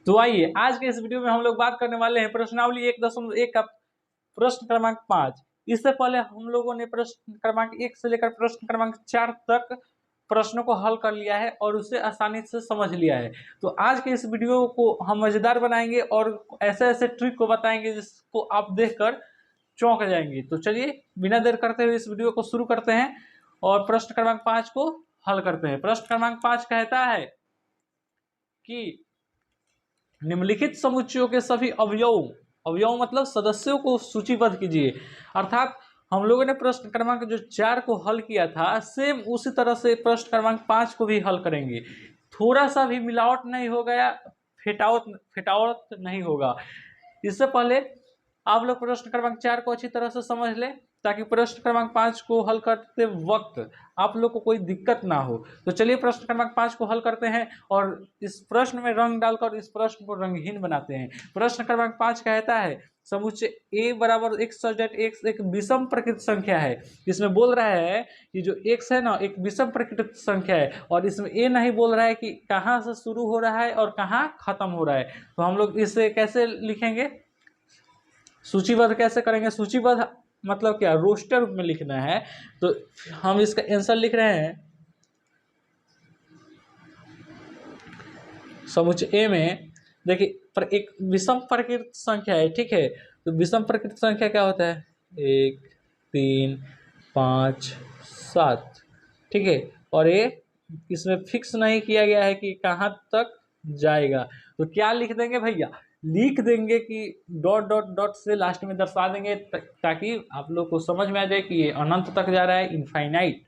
तो आइए आज के इस वीडियो में हम लोग बात करने वाले हैं प्रश्नावली 1.1 का प्रश्न क्रमांक 5। इससे पहले हम लोगों ने प्रश्न क्रमांक 1 से लेकर प्रश्न क्रमांक 4 तक प्रश्नों को हल कर लिया है और उसे आसानी से समझ लिया है। तो आज के इस वीडियो को हम मजेदार बनाएंगे और ऐसे ऐसे ट्रिक को बताएंगे जिसको आप देखकर चौंक जाएंगे। तो चलिए बिना देर करते हुए इस वीडियो को शुरू करते हैं और प्रश्न क्रमांक 5 को हल करते हैं। प्रश्न क्रमांक 5 कहता है कि निम्नलिखित समुच्चयों के सभी अवयव मतलब सदस्यों को सूचीबद्ध कीजिए। अर्थात हम लोगों ने प्रश्न क्रमांक जो 4 को हल किया था सेम उसी तरह से प्रश्न क्रमांक 5 को भी हल करेंगे। थोड़ा सा भी मिलावट नहीं हो गया, फेटावट नहीं होगा। इससे पहले आप लोग प्रश्न क्रमांक 4 को अच्छी तरह से समझ लें ताकि प्रश्न क्रमांक 5 को हल करते वक्त आप लोग को कोई दिक्कत ना हो। तो चलिए प्रश्न क्रमांक 5 को हल करते हैं और इस प्रश्न में रंग डालकर इस प्रश्न को रंगहीन बनाते हैं। प्रश्न क्रमांक 5 कहता है समुच्चय a बराबर x सच दैट x एक विषम प्रकृति संख्या है। इसमें बोल रहा है कि जो x है ना एक विषम प्रकृति संख्या है और इसमें a नहीं बोल रहा है कि कहाँ से शुरू हो रहा है और कहाँ खत्म हो रहा है। तो हम लोग इसे कैसे लिखेंगे, सूचीबद्ध कैसे करेंगे? सूचीबद्ध मतलब क्या, रोस्टर रूप में लिखना है। तो हम इसका आंसर लिख रहे हैं समुच्चय ए में। देखिए पर एक विषम प्रकृति संख्या है, ठीक है। तो विषम प्रकृति संख्या क्या होता है? 1 3 5 7, ठीक है। और ये इसमें फिक्स नहीं किया गया है कि कहाँ तक जाएगा। तो क्या लिख देंगे भैया? लिख देंगे कि डॉट डॉट डॉट से लास्ट में दर्शा देंगे ताकि आप लोग को समझ में आ जाए कि ये अनंत तक जा रहा है, इनफाइनाइट।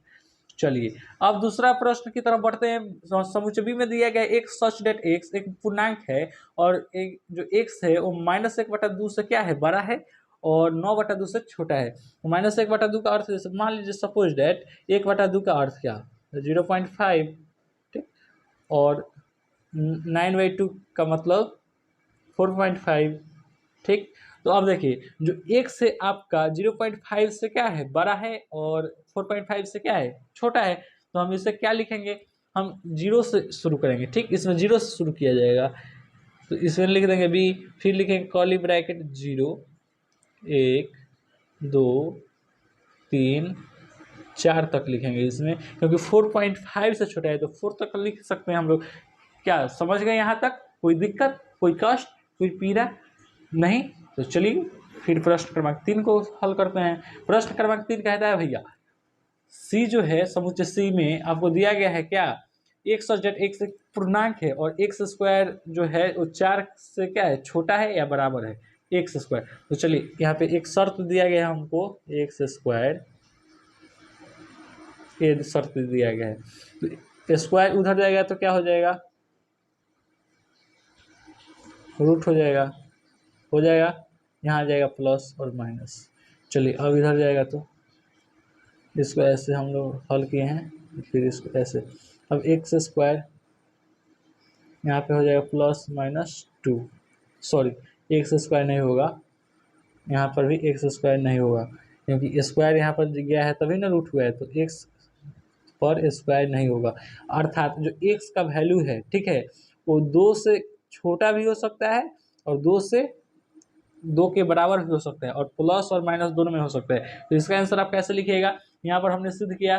चलिए अब दूसरा प्रश्न की तरफ बढ़ते हैं। समुच्चय बी में दिया गया x सच डेट x एक पूर्णांक है और एक जो x है वो -1/2 से क्या है, बड़ा है और 9/2 से छोटा है। तो -1/2 का अर्थ जैसे मान लीजिए सपोज डेट 1/2 का अर्थ क्या, 0.5, ठीक। और 9/2 का मतलब 4.5, ठीक। तो अब देखिए जो x से आपका 0.5 से क्या है, बड़ा है और 4.5 से क्या है, छोटा है। तो हम इसे क्या लिखेंगे, हम 0 से शुरू करेंगे, ठीक। इसमें 0 से शुरू किया जाएगा। तो इसमें लिख देंगे b, फिर लिखेंगे कर्ली ब्रैकेट 0 1 2 3 4 तक लिखेंगे इसमें, क्योंकि 4.5 से छोटा है तो 4 तक लिख सकते हैं हम लोग। क्या समझ गए यहाँ तक? कोई दिक्कत, कोई कष्ट, कोई पीड़ा नहीं? तो चलिए फिर प्रश्न क्रमांक 3 को हल करते हैं। प्रश्न क्रमांक 3 कहता है भैया सी जो है समुच्चय सी में आपको दिया गया है क्या, x सच दैट x एक पूर्णांक है और x स्क्वायर जो है वो 4 से क्या है, छोटा है या बराबर है x स्क्वायर। तो चलिए यहाँ पे एक शर्त दिया गया है हमको, x स्क्वायर ये शर्त दिया गया है। तो स्क्वायर उधर जाएगा तो क्या हो जाएगा, रूट हो जाएगा, यहाँ आ जाएगा प्लस और माइनस। चलिए अब इधर जाएगा तो इसको ऐसे हम लोग हल किए हैं, फिर इसको ऐसे। अब एक्स स्क्वायर यहाँ पे हो जाएगा +-2, सॉरी एक्स स्क्वायर नहीं होगा, यहाँ पर भी एक्स स्क्वायर नहीं होगा क्योंकि स्क्वायर यहाँ पर गया है तभी ना रूट हुआ है। तो एक्स पर स्क्वायर नहीं होगा। अर्थात जो एक्स का वैल्यू है, ठीक है, वो 2 से छोटा भी हो सकता है और 2 के बराबर भी हो सकता है और प्लस और माइनस दोनों में हो सकता है। तो इसका आंसर आप कैसे लिखिएगा? यहाँ पर हमने सिद्ध किया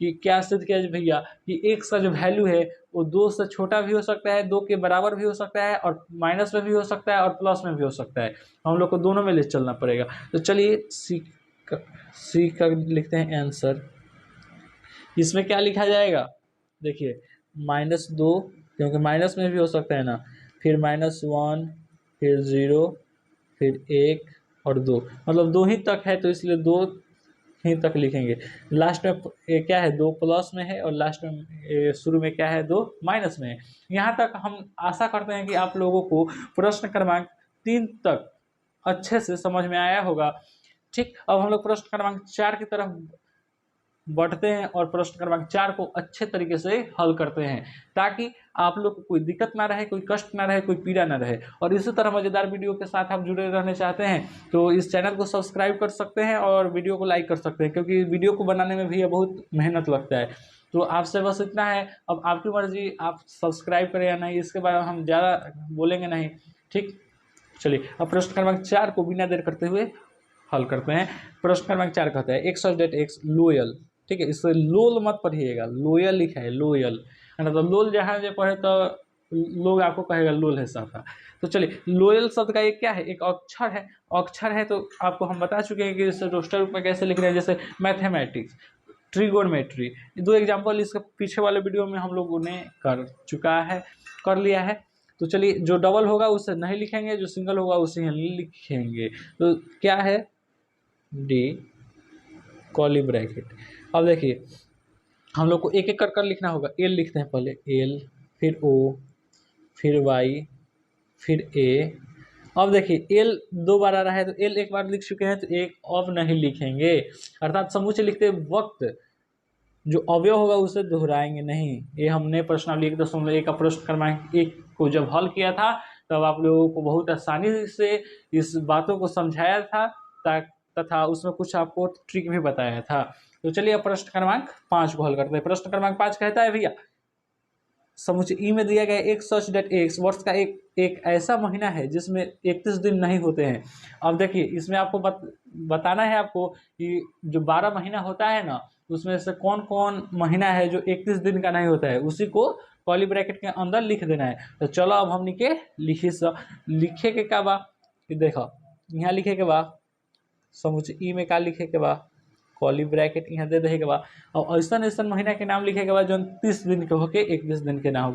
कि क्या सिद्ध किया भैया कि x का जो वैल्यू है वो 2 से छोटा भी हो सकता है, 2 के बराबर भी हो सकता है और माइनस में भी हो सकता है और प्लस में भी हो सकता है। हम लोग को दोनों में ले चलना पड़ेगा। तो चलिए सी का लिखते हैं आंसर। इसमें क्या लिखा जाएगा? देखिए -2 क्योंकि माइनस में भी हो सकता है ना, फिर -1, फिर 0, फिर 1 और 2, मतलब 2 ही तक है तो इसलिए 2 ही तक लिखेंगे। लास्ट में क्या है, 2 प्लस में है और लास्ट में शुरू में क्या है, 2 माइनस में है। यहाँ तक हम आशा करते हैं कि आप लोगों को प्रश्न क्रमांक 3 तक अच्छे से समझ में आया होगा, ठीक। अब हम लोग प्रश्न क्रमांक 4 की तरफ बढ़ते हैं और प्रश्न क्रमांक 4 को अच्छे तरीके से हल करते हैं ताकि आप लोग को कोई दिक्कत ना रहे, कोई कष्ट ना रहे, कोई पीड़ा ना रहे। और इसी तरह मज़ेदार वीडियो के साथ आप जुड़े रहने चाहते हैं तो इस चैनल को सब्सक्राइब कर सकते हैं और वीडियो को लाइक कर सकते हैं, क्योंकि वीडियो को बनाने में भी बहुत मेहनत लगता है। तो आपसे बस इतना है, अब आपकी मर्जी, आप सब्सक्राइब करें या नहीं, इसके बारे में हम ज़्यादा बोलेंगे नहीं। ठीक, चलिए अब प्रश्न क्रमांक 4 को बिना देर करते हुए हल करते हैं। प्रश्न क्रमांक 4 कहता है एक्स डेट एक्स लोयल, ठीक है, इससे लोल मत पढ़िएगा, लोयल लिखा है, लोयल है ना, तो लोल जहाँ जो पढ़े तो लोग आपको कहेगा लोल है साफा। तो चलिए लोयल शब्द का एक क्या है, एक अक्षर है, अक्षर है तो आपको हम बता चुके हैं कि इसे रोस्टर रूप में कैसे लिख रहे हैं, जैसे मैथमेटिक्स, ट्रिगोनमेट्री, दो एग्जाम्पल इसके पीछे वाले वीडियो में हम लोगों ने कर लिया है। तो चलिए जो डबल होगा उसे नहीं लिखेंगे, जो सिंगल होगा उसे लिखेंगे। तो क्या है, डी कॉली ब्रैकेट। अब देखिए हम लोग को एक एक कर लिखना होगा। एल लिखते हैं पहले, एल, फिर ओ, फिर वाई, फिर ए। अब देखिए एल 2 बार आ रहा है तो एल एक बार लिख चुके हैं तो एक अब नहीं लिखेंगे, अर्थात समूचे लिखते वक्त जो अवयव होगा उसे दोहराएंगे नहीं। ये हमने प्रश्नावली 1.1 का प्रश्न क्रमांक 1 को जब हल किया था तब आप लोगों को बहुत आसानी से इस बातों को समझाया था तथा उसमें कुछ आपको ट्रिक भी बताया था। तो चलिए अब प्रश्न क्रमांक 5 को हल करते हैं। प्रश्न क्रमांक 5 कहता है भैया समुच्चय ई में दिया गया एक सच डेट एक्स वर्ष का एक ऐसा महीना है जिसमें 31 दिन नहीं होते हैं। अब देखिए इसमें आपको बताना है आपको कि जो 12 महीना होता है ना उसमें से कौन कौन महीना है जो 31 दिन का नहीं होता है, उसी को कर्ली ब्रैकेट के अंदर लिख देना है। तो चलो अब हमने के लिखे के का बा, देखो यहाँ लिखे के बा समुच्चय ई में का लिखे के बा, कर्ली ब्रैकेट यहाँ दे देखे के बाद और ऐसा महीना के नाम लिखे के बाद जो 30 दिन के होके 31 दिन के नाम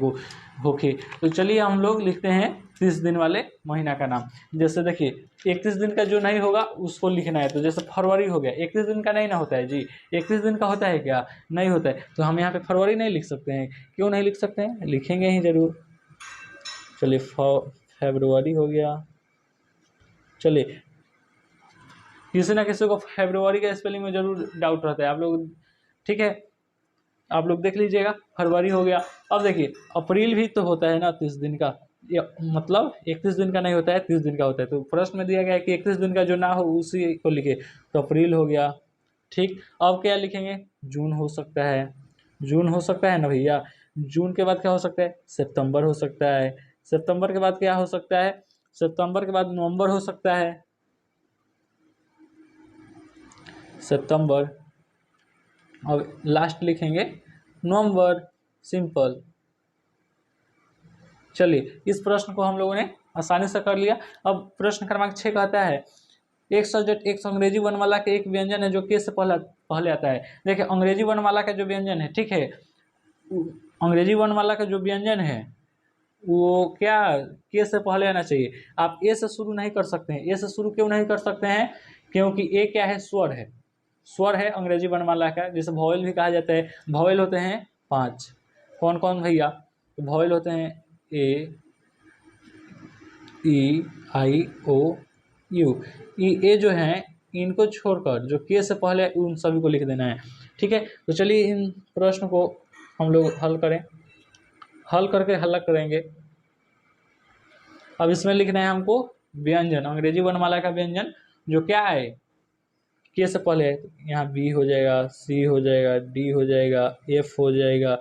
होके। तो चलिए हम लोग लिखते हैं 30 दिन वाले महीना का नाम। जैसे देखिए 31 दिन का जो नहीं होगा उसको लिखना है। तो जैसे फरवरी हो गया, 31 दिन का नहीं ना होता है जी, 31 दिन का होता है क्या, नहीं होता है। तो हम यहाँ पे फरवरी नहीं लिख सकते हैं, क्यों नहीं लिख सकते हैं, लिखेंगे ही जरूर। चलिए फरवरी हो गया। चलिए किसी ना किसी को फरवरी का स्पेलिंग में जरूर डाउट रहता है आप लोग, ठीक है, आप लोग देख लीजिएगा, फरवरी हो गया। अब देखिए अप्रैल भी तो होता है ना 30 दिन का, मतलब 31 दिन का नहीं होता है, 30 दिन का होता है। तो प्रश्न में दिया गया है कि 31 दिन का जो ना हो उसी को लिखे, तो अप्रैल हो गया। ठीक, अब क्या लिखेंगे, जून हो सकता है, जून हो सकता है ना भैया। जून के बाद क्या हो सकता है, सितंबर हो सकता है। सितंबर के बाद क्या हो सकता है, सितंबर के बाद नवंबर हो सकता है, सितंबर। अब लास्ट लिखेंगे नवंबर, सिंपल। चलिए इस प्रश्न को हम लोगों ने आसानी से कर लिया। अब प्रश्न क्रमांक 6 कहता है एक सब्जेक्ट एक अंग्रेजी वर्णमाला के एक व्यंजन है जो के से पहले आता है। देखिए अंग्रेजी वर्णमाला का जो व्यंजन है, ठीक है, अंग्रेजी वर्णमाला का जो व्यंजन है वो क्या के से पहले आना चाहिए। आप ए से शुरू नहीं कर सकते हैं। ए से शुरू क्यों नहीं कर सकते हैं, क्योंकि ए क्या है, स्वर है, स्वर है अंग्रेजी वर्णमाला का, जिसे वॉवेल भी कहा जाता है। वॉवेल होते हैं 5, कौन कौन भैया, तो वॉवेल होते हैं ए, ई, आई, ओ, यू। ए जो हैं इनको छोड़कर जो के से पहले उन सभी को लिख देना है, ठीक है। तो चलिए इन प्रश्न को हम लोग हल करें, हल करके हल करेंगे। अब इसमें लिखना है हमको व्यंजन, अंग्रेजी वर्णमाला का व्यंजन जो क्या है, के से पहले है। यहाँ बी हो जाएगा, सी हो जाएगा, डी हो जाएगा, एफ हो जाएगा,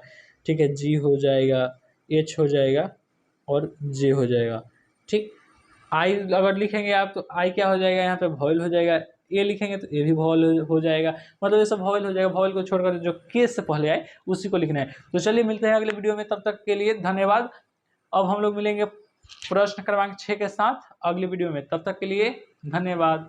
ठीक है, जी हो जाएगा, एच हो जाएगा और जे हो जाएगा। ठीक, आई अगर लिखेंगे आप तो आई क्या हो जाएगा, यहाँ पे वॉवेल हो जाएगा। ए लिखेंगे तो ए भी वॉवेल हो जाएगा, मतलब ये सब वॉवेल हो जाएगा। वॉवेल को छोड़कर जो के से पहले आए उसी को लिखना है। तो चलिए मिलते हैं अगले वीडियो में, तब तक के लिए धन्यवाद। अब हम लोग मिलेंगे प्रश्न क्रमांक 6 के साथ अगले वीडियो में, तब तक के लिए धन्यवाद।